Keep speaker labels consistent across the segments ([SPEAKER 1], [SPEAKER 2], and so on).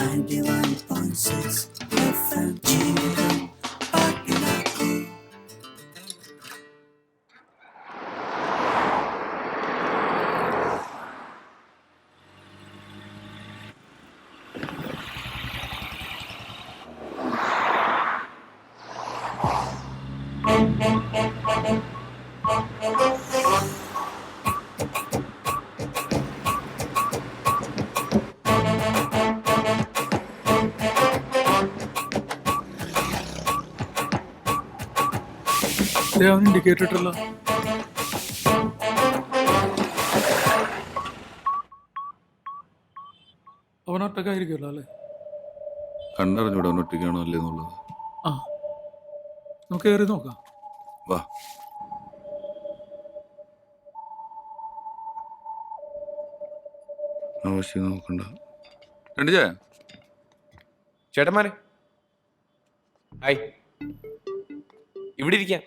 [SPEAKER 1] 91.6 FM ജീവിതം പാട്ടിലാക്കി.
[SPEAKER 2] അവൻ indicator ഇട്ടല്ലോ. അവൻ ഒറ്റക്കായിരിക്കുമല്ലോ അല്ലേ?
[SPEAKER 3] കണ്ടറിഞ്ഞൂടെ അവൻ ഒറ്റയ്ക്കാണോ അല്ലേ എന്നുള്ളത്.
[SPEAKER 2] ആ, നമുക്ക് കയറി നോക്കാം.
[SPEAKER 3] വാ. ആവശ്യം നോക്കണ്ട. രണ്ട് ചായ.
[SPEAKER 4] ചേട്ടന്മാരെ ഹായ്, ഇവിടെ ഇരിക്കാം.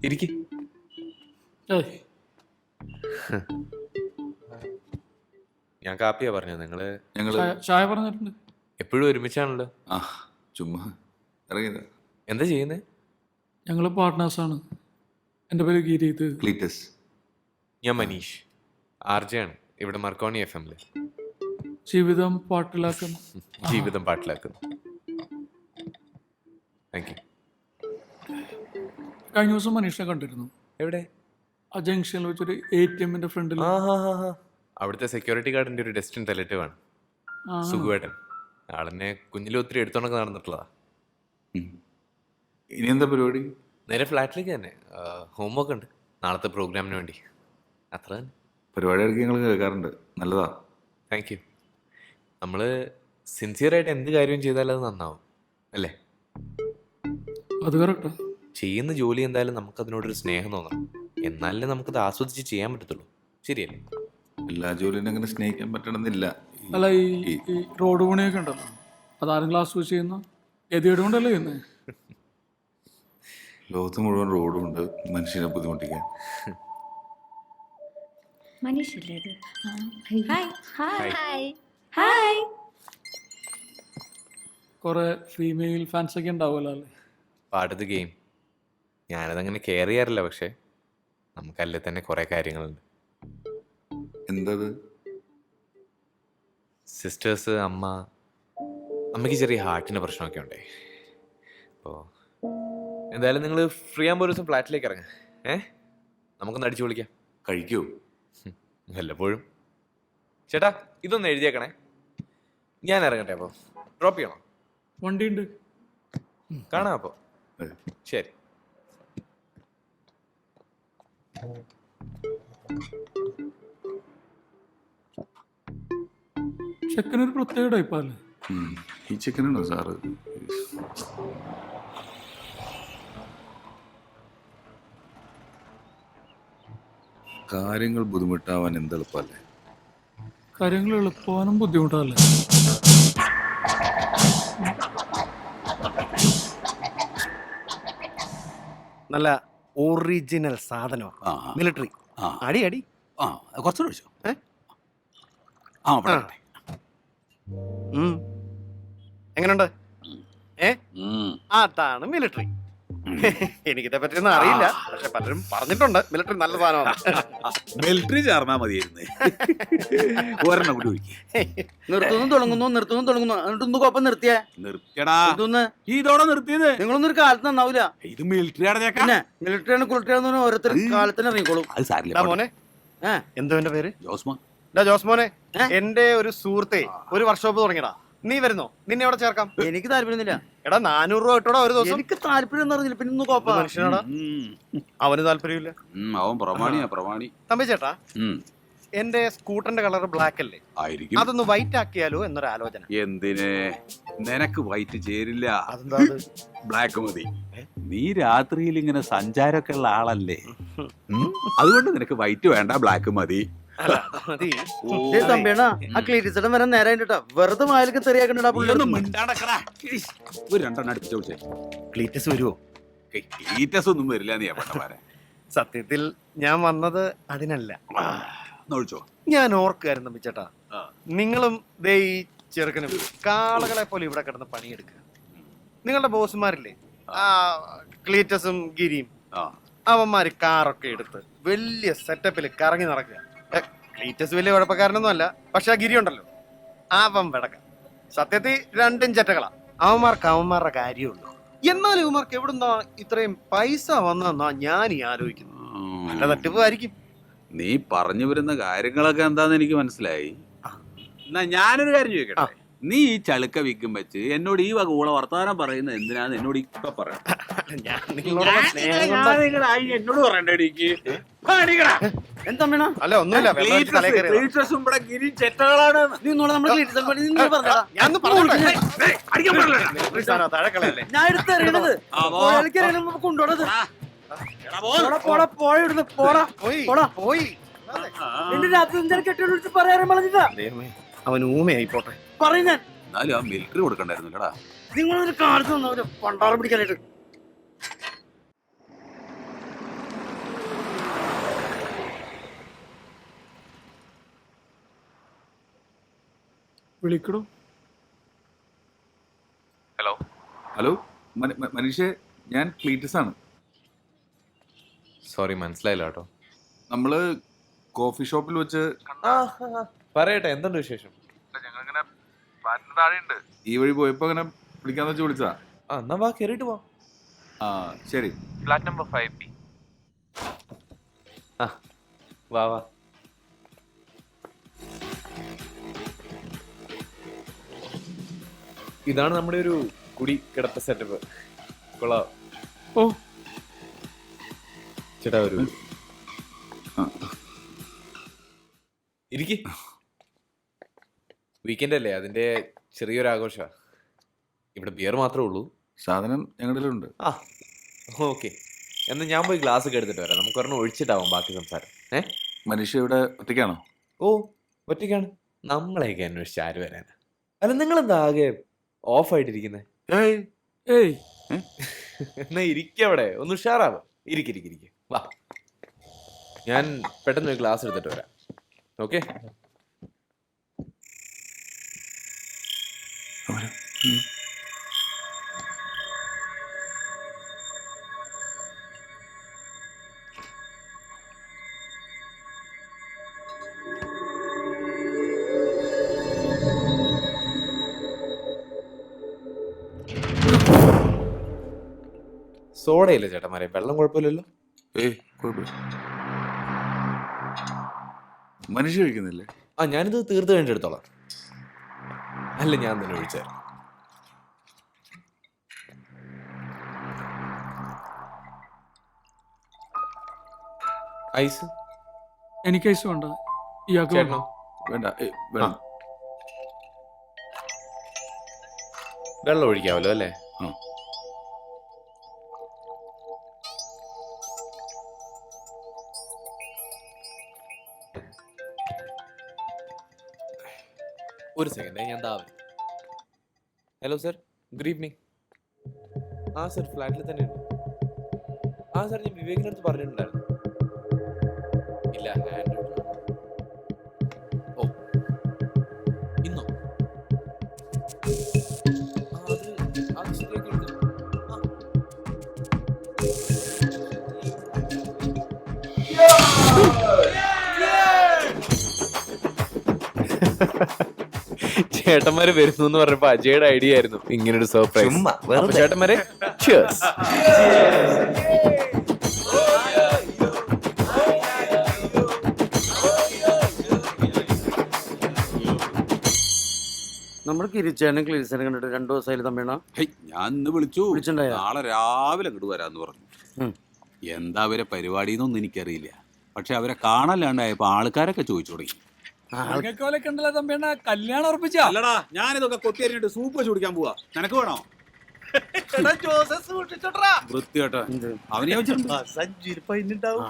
[SPEAKER 4] ഇരിക്ക്.
[SPEAKER 2] ഏയ്,
[SPEAKER 4] ഞാൻ കാപ്പിയാ പറഞ്ഞത്. നിങ്ങള്
[SPEAKER 3] ഞങ്ങള്
[SPEAKER 2] ചായ പറഞ്ഞിട്ടുണ്ട്.
[SPEAKER 4] എപ്പോഴും ഒരുമിച്ചാണല്ലോ.
[SPEAKER 3] ആ ചുമ്മാ ഇറങ്ങിയതാ.
[SPEAKER 4] എന്താ ചെയ്യുന്നത്?
[SPEAKER 2] ഞങ്ങൾ പാർട്ട്നേഴ്സാണ്. എൻ്റെ പേര് ഗിരീത്.
[SPEAKER 3] ക്ലീറ്റസ്.
[SPEAKER 4] ഞാൻ മനീഷ്, ആർജെ ആണ് ഇവിടെ മർക്കോണി FM ല്.
[SPEAKER 2] ജീവിതം പാട്ടിലാക്കുന്നു.
[SPEAKER 4] ജീവിതം പാട്ടിലാക്കുന്നു. Thank you.
[SPEAKER 2] കഴിഞ്ഞ ദിവസം മനീഷിനെ കണ്ടിരുന്നു.
[SPEAKER 4] എവിടെ?
[SPEAKER 2] ആ ജംഗ്ഷനിൽ വെച്ചൊരു ATM ഫ്രണ്ടിൽ.
[SPEAKER 4] അവിടുത്തെ സെക്യൂരിറ്റി ഗാർഡിന്റെ ഒരു ഡെസ്റ്റിൻ റിലേറ്റീവ് ആണ്, സുഖുവേട്ടൻ. ആളെന്നെ കുഞ്ഞിലും ഒത്തിരി എടുത്തോണ്ടൊക്കെ നടന്നിട്ടുള്ളതാ.
[SPEAKER 3] ഇനി എന്താ പരിപാടി?
[SPEAKER 4] നേരെ ഫ്ലാറ്റിലേക്ക് തന്നെ. ഹോംവർക്ക് ഉണ്ട് നാളത്തെ പ്രോഗ്രാമിന് വേണ്ടി. അത്ര തന്നെ.
[SPEAKER 3] പരിപാടി ഇടയ്ക്ക് ഞങ്ങൾ കേൾക്കാറുണ്ട്. നല്ലതാ.
[SPEAKER 4] Thank you. നമ്മൾ സിൻസിയറായിട്ട് എന്ത് കാര്യം ചെയ്താലും അത് നന്നാവും അല്ലേ?
[SPEAKER 2] അത് കറക്റ്റാ.
[SPEAKER 4] ചെയ്യുന്ന ജോലി എന്തായാലും നമുക്കതിനോടൊരു സ്നേഹം തോന്നണം. എന്നാലേ നമുക്കത് ആസ്വദിച്ച് ചെയ്യാൻ പറ്റത്തുള്ളൂ. ശരിയല്ലേ?
[SPEAKER 3] എല്ലാ ജോലിയും അങ്ങനെ സ്നേഹിക്കാൻ പറ്റണമെന്നില്ല.
[SPEAKER 2] അല്ല, ഈ റോഡ് പണിയൊക്കെ ഉണ്ടല്ലോ, അതാരും ക്ലാസ് വെച്ച് ചെയ്യുന്ന ഗതികേട് കൊണ്ടല്ലേ ചെയ്യുന്നത്?
[SPEAKER 3] ലോകത്ത് മുഴുവൻ റോഡുണ്ട് മനുഷ്യനെ ബുദ്ധിമുട്ടിക്കാൻ.
[SPEAKER 5] മനീഷല്ലേ ഇത്? Hi
[SPEAKER 4] hi.
[SPEAKER 5] Hi hi.
[SPEAKER 2] കുറെ ഫീമെയിൽ ഫാൻസ് ഒക്കെ ഉണ്ടാവുമല്ലോ അല്ലേ?
[SPEAKER 4] പാടത്ത് ഗെയിം. ഞാനതങ്ങനെ കെയർ ചെയ്യാറില്ല, പക്ഷേ നമുക്കല്ലേ തന്നെ കുറേ കാര്യങ്ങളുണ്ട്.
[SPEAKER 3] എന്തത്?
[SPEAKER 4] സിസ്റ്റേഴ്സ്, അമ്മയ്ക്ക് ചെറിയ ഹാർട്ടിൻ്റെ പ്രശ്നമൊക്കെ ഉണ്ടേ. അപ്പോൾ എന്തായാലും നിങ്ങൾ ഫ്രീ ആകുമ്പോൾ ഒരു ദിവസം ഫ്ലാറ്റിലേക്ക് ഇറങ്ങാം. നമുക്കൊന്ന് അടിച്ചു വിളിക്കാം.
[SPEAKER 3] കഴിക്കൂ.
[SPEAKER 4] വല്ലപ്പോഴും. ചേട്ടാ, ഇതൊന്ന് എഴുതിയേക്കണേ. ഞാൻ ഇറങ്ങട്ടെ. അപ്പോൾ ഡ്രോപ്പ് ചെയ്യണോ?
[SPEAKER 2] വണ്ടിയുണ്ട്.
[SPEAKER 4] കാണാം അപ്പോൾ. ശരി.
[SPEAKER 2] ചെക്കനൊരു പ്രത്യേക ടൈപ്പല്ലേ?
[SPEAKER 3] ഈ ചിക്കനാണോ സാറ്? കാര്യങ്ങൾ ബുദ്ധിമുട്ടാവാൻ എന്തെളുപ്പല്ലേ?
[SPEAKER 2] കാര്യങ്ങൾ എളുപ്പമാനും ബുദ്ധിമുട്ടല്ലേ?
[SPEAKER 6] നല്ല ഒറിജിനൽ സാധനമാണ്. മിലിറ്ററി. അടി അടി.
[SPEAKER 7] കുറച്ചുകൂടെ ഒഴിച്ചോ.
[SPEAKER 6] എങ്ങനെയുണ്ട്? അതാണ് മിലിറ്ററി. എനിക്കിതെ പറ്റിയൊന്നും അറിയില്ല, പക്ഷെ പലരും പറഞ്ഞിട്ടുണ്ട് മിലിറ്ററി നല്ല സാധനമാണ്.
[SPEAKER 7] മിലിറ്ററി ചേർന്നാ മതിയായിരുന്നു. ഒരെണ്ണം കൂടി ഒഴിക്കും.
[SPEAKER 8] നിർത്തുന്നു എന്നിട്ടൊന്നും കുഴപ്പം നിർത്തിയേ.
[SPEAKER 7] നിർത്തിയടാ.
[SPEAKER 8] ഇതൊന്ന്
[SPEAKER 7] ഇതോടെ നിർത്തിയത്.
[SPEAKER 8] നിങ്ങളൊന്നും ഒരു കാലത്ത് നന്നാവില്ല.
[SPEAKER 7] ഇത് മിലിറ്ററി അടഞ്ഞേക്കാം.
[SPEAKER 8] പിന്നെ മിലിറ്ററിയാണ് കുളിട്ടറിയാന്ന് ഓരോരുത്തർ കാലത്തിന് ഇറങ്ങിക്കോളും.
[SPEAKER 7] അത് സാരില്ല
[SPEAKER 6] മോനെ, എന്തോ എന്റെ പേര്
[SPEAKER 7] ജോസ്മാൻ.
[SPEAKER 6] ജോസ്മോനെ, എന്റെ ഒരു സുഹൃത്തെ ഒരു വർക്ക്ഷോപ്പ് തുടങ്ങിയടാ. നീ വരുന്നോ? നിന്നെ എവിടെ ചേർക്കാം?
[SPEAKER 8] എനിക്ക് താല്പര്യമൊന്നുമില്ല.
[SPEAKER 6] എടാ 400 രൂപ കിട്ടോടാ ഒരു ദിവസം.
[SPEAKER 8] എനിക്ക് താല്പര്യം പറഞ്ഞില്ല. പിന്നെ ഒന്നും കുഴപ്പം
[SPEAKER 6] മനുഷ്യനാടാ. അവന് താല്പര്യമില്ല.
[SPEAKER 7] അവൻ പ്രമാണി.
[SPEAKER 6] തമ്പി ചേട്ടാ, എന്റെ സ്കൂട്ടറിന്റെ കളർ ബ്ലാക്ക് അല്ലേ?
[SPEAKER 7] ആയിരിക്കും.
[SPEAKER 6] അതൊന്ന് വൈറ്റ് ആക്കിയാലോ എന്നൊരു ആലോചന.
[SPEAKER 7] എന്തിന്? നിനക്ക് വൈറ്റ് ചേരില്ല.
[SPEAKER 6] അതെന്താ?
[SPEAKER 7] ബ്ലാക്ക് മതി. നീ രാത്രിയിൽ ഇങ്ങനെ സഞ്ചാരമൊക്കെ ഉള്ള ആളല്ലേ. അതുകൊണ്ട് നിനക്ക് വൈറ്റ് വേണ്ട, ബ്ലാക്ക് മതി.
[SPEAKER 8] തമ്പിയണ ആ ക്ലീറ്റിച്ചടം വരാൻ നേരം വെറുതെ മായലൊക്കെ തെറിയാക്കണ്ടാ.
[SPEAKER 7] ഒരു രണ്ടെണ്ണം അടുപ്പിച്ച് വിളിച്ചേ.
[SPEAKER 6] ക്ലീറ്റസ് വരുവോ?
[SPEAKER 7] ക്ലീറ്റസ് ഒന്നും വരില്ല. നീ പണ്ടമാരെ.
[SPEAKER 6] സത്യത്തിൽ ഞാൻ വന്നത് അതിനല്ല.
[SPEAKER 7] ഒഴിച്ചോ.
[SPEAKER 6] ഞാൻ ഓർക്കായിരുന്നു തമ്പിച്ചേട്ടാ, നിങ്ങളും ദേ ഈ ചെറുക്കനും കാളകളെ പോലെ ഇവിടെ കിടന്ന് പണിയെടുക്കുക. നിങ്ങളുടെ ബോസുമാരില്ലേ, ആ ക്ലീറ്റസും ഗിരിയും, അവന്മാര് കാറൊക്കെ എടുത്ത് വലിയ സെറ്റപ്പിൽ കറങ്ങി നടക്കുക. ക്ലീറ്റസ് വലിയ കുഴപ്പക്കാരനൊന്നും അല്ല, പക്ഷെ ആ ഗിരി ഉണ്ടല്ലോ അവൻ വിടക്ക. സത്യത്തിൽ രണ്ടും ചെറ്റകളാ. അവന്മാർക്ക് അവന്മാരുടെ കാര്യമുള്ളൂ. എന്നാൽ ഇവന്മാർക്ക് എവിടുന്നാ ഇത്രയും പൈസ വന്നെന്നാ ഞാൻ ഈ ആലോചിക്കുന്നു. നല്ല തട്ടിപ്പായിരിക്കും.
[SPEAKER 7] നീ പറഞ്ഞു വരുന്ന കാര്യങ്ങളൊക്കെ എന്താന്ന് എനിക്ക് മനസ്സിലായി. എന്നാ ഞാനൊരു കാര്യം ചോദിക്കട്ടെ, നീ ഈ ചളുക്ക വിൽക്കും വെച്ച് എന്നോട് ഈ വക ഊള വർത്താനം പറയുന്നത് എന്തിനാന്ന് എന്നോട് ഇപ്പൊ പറയാം.
[SPEAKER 6] ഞാൻ നിങ്ങളോട് സ്നേഹം കൊണ്ട്
[SPEAKER 7] എന്നോട് പറയണ്ടേ?
[SPEAKER 8] എന്താ വേണ
[SPEAKER 6] അല്ല ഒന്നുമില്ല, വെള്ളം ഒഴിച്ച് തലയിൽ കയറിയതാ.
[SPEAKER 8] നീ ഒന്നുകൂടെ നമ്മുടെ ക്ലീറ്റസ് പറഞ്ഞടാ.
[SPEAKER 6] ഞാൻ ഒന്ന് പറഞ്ഞോട്ടെ. ഈ സാധനം താഴെ കളയല്ലേ.
[SPEAKER 8] ഞാൻ എടുത്തെറിയണത് കൊണ്ടുപോണത്. പോടാ പോഴ ഇടുന്ന് പോടാ
[SPEAKER 6] പോയി
[SPEAKER 8] പോടാ.
[SPEAKER 6] പോയി.
[SPEAKER 8] എന്റെ രാത്രി കെട്ടിയോട് വിളിച്ച് പറയാനും പറഞ്ഞിട്ടാ
[SPEAKER 6] ദൈവമേ, അവൻ ഊമയായി പോട്ടെ.
[SPEAKER 8] പറയും ഞാൻ.
[SPEAKER 7] എന്നാലും ആ മിലിറ്ററി കൊടുക്കണ്ടായിരുന്നല്ലടാ.
[SPEAKER 8] നിങ്ങളൊരു കാലത്ത് വന്നവര് പണ്ടാറം പിടിക്കാനായിട്ട്.
[SPEAKER 2] വിളിക്കടോ.
[SPEAKER 3] ഹലോ മനീഷേ, ഞാൻ ക്ലീറ്റസ് ആണ്.
[SPEAKER 4] സോറി, മനസ്സിലായില്ല കേട്ടോ.
[SPEAKER 3] നമ്മള് കോഫി ഷോപ്പിൽ വെച്ച്
[SPEAKER 4] പറയട്ടെ, എന്തുണ്ട് വിശേഷം?
[SPEAKER 3] ഞങ്ങളിങ്ങനെ ഫ്ലാറ്റിന് താഴെയുണ്ട്. ഈ വഴി പോയപ്പോ അങ്ങനെ വിളിക്കാന്ന് വെച്ച് വിളിച്ചതാ.
[SPEAKER 4] എന്നാ വാ, കേറിട്ട് പോ.
[SPEAKER 3] ആ ശരി.
[SPEAKER 4] Flat number 5B. വാ വാ. ഇതാണ് നമ്മുടെ ഒരു കുടി കിടത്ത സെറ്റപ്പ്. കൊള്ളാം.
[SPEAKER 2] ഓ
[SPEAKER 4] ചേട്ടാ ഒരു ഇരിക്ക്. വീക്കെൻഡ് അല്ലേ, അതിന്റെ ചെറിയൊരു ആഘോഷ. ഇവിടെ ബിയർ മാത്രമേ ഉള്ളൂ.
[SPEAKER 3] സാധനം ഞങ്ങളുടെ ഉണ്ട്.
[SPEAKER 4] ആ ഓക്കെ, എന്നാ ഞാൻ പോയി ഗ്ലാസ് ഒക്കെ എടുത്തിട്ട് വരാം. നമുക്ക് ഒരെണ്ണം ഒഴിച്ചിട്ടാവും ബാക്കി സംസാരം.
[SPEAKER 3] മനീഷ ഇവിടെ ഒറ്റയ്ക്കാണോ?
[SPEAKER 4] ഓ ഒറ്റയ്ക്കാണ്. നമ്മളെയൊക്കെ അന്വേഷിച്ച് ആര് വരാനാ? അല്ല, നിങ്ങളെന്താ ആകെ ഓഫ് ആയിട്ടിരിക്കുന്നേ?
[SPEAKER 2] ഏയ്
[SPEAKER 4] എന്നാ ഇരിക്കവിടെ, ഒന്ന് ഉഷാറാവ്. ഇരിക്കിരിക്കിരിക്ക, വാ. ഞാൻ പെട്ടെന്ന് ഒരു ഗ്ലാസ് എടുത്തിട്ട് വരാം. ഓക്കെ. സോഡയില്ല ചേട്ടന്മാരെ, വെള്ളം കുഴപ്പമില്ലല്ലോ.
[SPEAKER 3] കുഴപ്പമില്ല. മനുഷ്യ കഴിക്കുന്നില്ലേ?
[SPEAKER 4] ആ, ഞാനിത് തീർത്ത് കഴിഞ്ഞിട്ട് എടുത്തോളാം. അല്ല, ഞാൻ തന്നെ ഒഴിച്ചായിരുന്നു. ഐസ്
[SPEAKER 2] എനിക്ക് ഐസ് വേണ്ട. ഇയാൾക്ക്
[SPEAKER 4] ചേട്ടനോ?
[SPEAKER 3] വേണ്ട.
[SPEAKER 4] ആ. വെള്ളം ഒഴിക്കാമല്ലോ അല്ലേ?
[SPEAKER 3] ആ.
[SPEAKER 4] ഒരു സെക്കൻഡ്, ഞാൻ താവേ. Hello sir, good evening. ആ സർ, ഫ്ലാറ്റിൽ തന്നെ ഉണ്ട്. ആ സർ, ഞാൻ വിവേകിൻ്റെ അടുത്ത് പറഞ്ഞിട്ടുണ്ടായിരുന്നു. ഇല്ല, ഹാൻഡ്. ഓ, ഇന്നോ? അത് ശരിയാക്കി എടുത്തു. ചേട്ടന്മാര് വരുന്നു എന്ന് പറഞ്ഞപ്പോ അജയുടെ ഐഡിയ ആയിരുന്നു ഇങ്ങനൊരു സർപ്രൈസ്. ചേട്ടന്മാരെ cheers.
[SPEAKER 8] നമ്മൾ കിരിച്ചാനും ക്ലീസാനും കണ്ടിട്ട് 2 ദിവസമായാലും തമ്മിണ.
[SPEAKER 7] ഞാൻ ഇന്ന് വിളിച്ചു.
[SPEAKER 8] വിളിച്ചിട്ടുണ്ടായോ?
[SPEAKER 7] നാളെ രാവിലെ അങ്ങോട്ട് വരാന്ന് പറഞ്ഞു.
[SPEAKER 8] ഉം.
[SPEAKER 7] എന്താ അവരെ പരിപാടി എന്നൊന്നും എനിക്കറിയില്ല. പക്ഷെ അവരെ കാണാല്ലാണ്ടായപ്പോ ആൾക്കാരൊക്കെ ചോദിച്ചു തുടങ്ങി.
[SPEAKER 2] ആൾക്കാരൊക്കെ ഉണ്ടല്ലോ തമ്പിയണ്ണ, കല്യാണം ഉറപ്പിച്ചാ?
[SPEAKER 7] അല്ലടാ, ഞാനിതൊക്കെ കൊത്തിയരിഞ്ഞിട്ട് സൂപ്പ് വെച്ച് കുടിക്കാൻ പോവാ. നിനക്ക് വേണോ? വൃത്തികേട്ടോ. അവനെ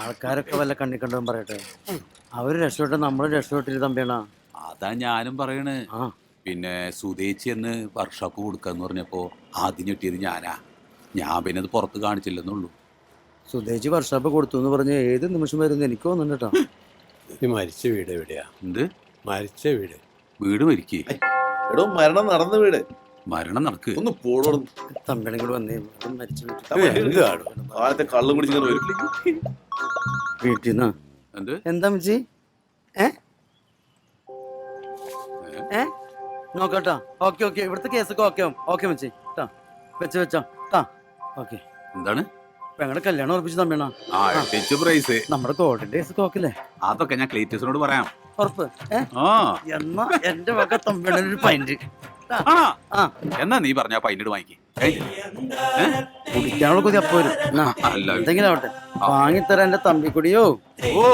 [SPEAKER 8] ആൾക്കാരൊക്കെ വല്ല കണ്ണി കണ്ടവൻ പറയട്ടെ. അവര് രക്ഷപ്പെട്ട നമ്മള് രക്ഷപ്പെട്ടില്ല തമ്പിയണ്ണ.
[SPEAKER 7] അതാ ഞാനും പറയണ്.
[SPEAKER 8] ആ
[SPEAKER 7] പിന്നെ സുധേച്ചി എന്ന് വർക്ക്ഷോപ്പ് കൊടുക്കാന്ന് പറഞ്ഞപ്പോ ആദ്യം ഞെട്ടിയത് ഞാനാ. ഞാൻ പിന്നെ അത് പുറത്ത് കാണിച്ചില്ലെന്നുള്ളൂ.
[SPEAKER 8] സുധേച്ചി വർക്ക്ഷോപ്പ് കൊടുത്തു എന്ന് പറഞ്ഞ് ഏത് നിമിഷം വരുന്നു എനിക്ക് തോന്നുന്നുണ്ട് കേട്ടോ.
[SPEAKER 9] ഈ മരിച്ച വീട് എവിടെയാ?
[SPEAKER 7] എന്ത്
[SPEAKER 9] മരിച്ച വീട്
[SPEAKER 7] വീട് മരിക്കേ?
[SPEAKER 9] എടോ മരണം നടന്ന വീട്.
[SPEAKER 7] മരണം നടക്ക്.
[SPEAKER 9] ഒന്ന് പോടോ.
[SPEAKER 8] തമ്പികളും കൂടെ വന്നേ മരിച്ചു
[SPEAKER 9] കാലത്തെ കള്ളും കുടിച്ചിങ്ങനെ വരും.
[SPEAKER 8] വീട്ടിൽ നിന്നാ
[SPEAKER 7] എന്ത്?
[SPEAKER 8] എന്താ മച്ചി? നോക്കട്ടാ. ഓക്കെ ഓക്കെ, ഇവിടുത്തെ കേസൊക്കെ ഓക്കെ ആവും. ഓക്കെ മച്ചി ട്ടാ, വെച്ചോ ട്ടാ. ഓക്കെ.
[SPEAKER 7] എന്താണ്?
[SPEAKER 8] ഞങ്ങളുടെ കല്യാണം ഉറപ്പിച്ച് തമ്മിണ.
[SPEAKER 7] പ്രൈസ്
[SPEAKER 8] നമ്മുടെ കോഡിന്റെ കേസൊക്കെ ഓക്കെ അല്ലേ?
[SPEAKER 7] അതൊക്കെ ഞാൻ ക്ലീറ്റസിനോട് പറയാം.
[SPEAKER 8] ഉറപ്പ്?
[SPEAKER 7] ആ
[SPEAKER 8] എന്നാ എന്റെ വക തമ്പിയുടെ ഒരു പൈന്റ്.
[SPEAKER 7] ആണോ?
[SPEAKER 8] ആ,
[SPEAKER 7] എന്നാ നീ പറഞ്ഞ പൈനട് വാങ്ങിക്കേ.
[SPEAKER 8] കുടിക്കാനുള്ള കൊതി അപ്പൊ വരും. എന്നാ,
[SPEAKER 7] അല്ല.
[SPEAKER 8] എന്തെങ്കിലും ആവട്ടെ, വാങ്ങിത്തരാൻ എന്റെ തമ്പിക്കുടിയോ.
[SPEAKER 7] ഓ